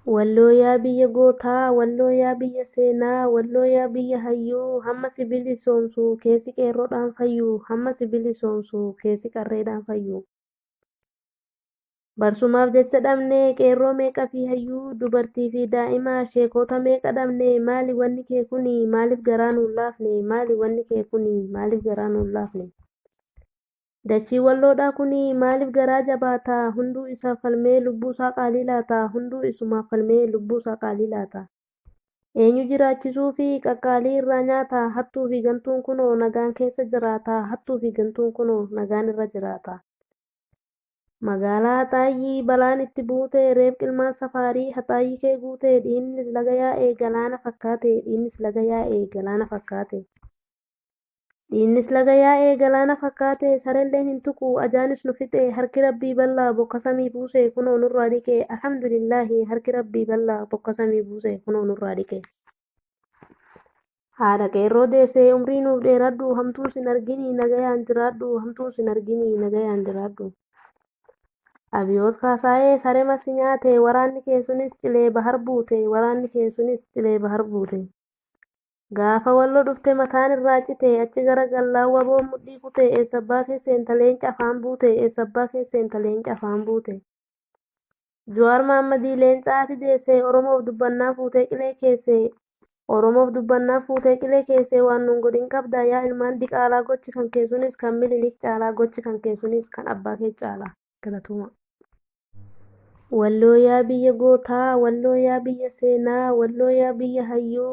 Walloo yaa biyya gootaa, walloo yaa biyya seenaa, walloo yaa biyya hayyuu, hamma si bilisoomsu keessi qeerroodhaan fayyuu, hamma si bilisoomsu keessi qarreedhaan fayyuu. Barsumaaf jecha dhabnee qeerroo meeqa fi hayyuu, dubartii fi daa'ima sheekota meeqa dhabnee, maali wanni kee kuni maaliif garaa nuun laafne, maali wanni kee kuni maaliif garaa nuun laafne. Dachii walloodhaa kuni maaliif garaa jabaata, hunduu isaaf falmee lubbuu isaa qaalii laata, hunduu isumaaf falmee lubbuu isaa qaalii laata. Eenyu jiraachisuu fi qaqqaalii irraa nyaata, hattuu fi gantuun kunoo nagaan keessa jiraata, hattuu fi gantuun kunoo nagaan irra jiraata. Magaalaa Haxaayyii balaan itti buute, reeb ilmaan safaarii Haxaayyii kee guute, dhiinnis laga yaa'ee galaana fakkaate, dhiinnis laga yaa'ee galaana fakkaate. Dhiinnis laga yaa'ee galaana fakkaate, sarelleen hin tuqu ajaanis nu fixe, harki rabbii bal'aa bokka samii buuse kunoo nurraa dhiqe, alhamdulillaahi harki rabbii bal'aa bokka samii buuse kunoo nurraa dhiqe. Haadha qeerroo deessee umrii nuuf dheeradhu, hamtuu sin arginii nagayaan jiraadhu, hamtuu sin arginii nagayaan jiraadhu. Abiyoot kaasaayee saree masi nyaate, waraanni kee sunis cilee bahar buute, waraanni kee sunis cilee bahar buute. Gaafa walloo dhufte mataan irraa cite, achi gara gallaa waboon mudhii kute, eessabbaa keesseen taleenca afaan buute, eessabbaa keesseen taleenca afaan buute. Jawaar Maammadii leencaati deesse, Oromoof dubbannaa fuutee qilee keesse, Oromoof dubbannaa fuutee qilee keesse, waan nun godhin qabda yaa ilmaan diqaalaa, gochi kan keessunis kan Minilik caalaa, gochi kan keessunis kan abbaa kee caalaa. Galatuma. Walloo yaa biyya gootaa, walloo yaa biyya seenaa, walloo yaa biyya hayyuu.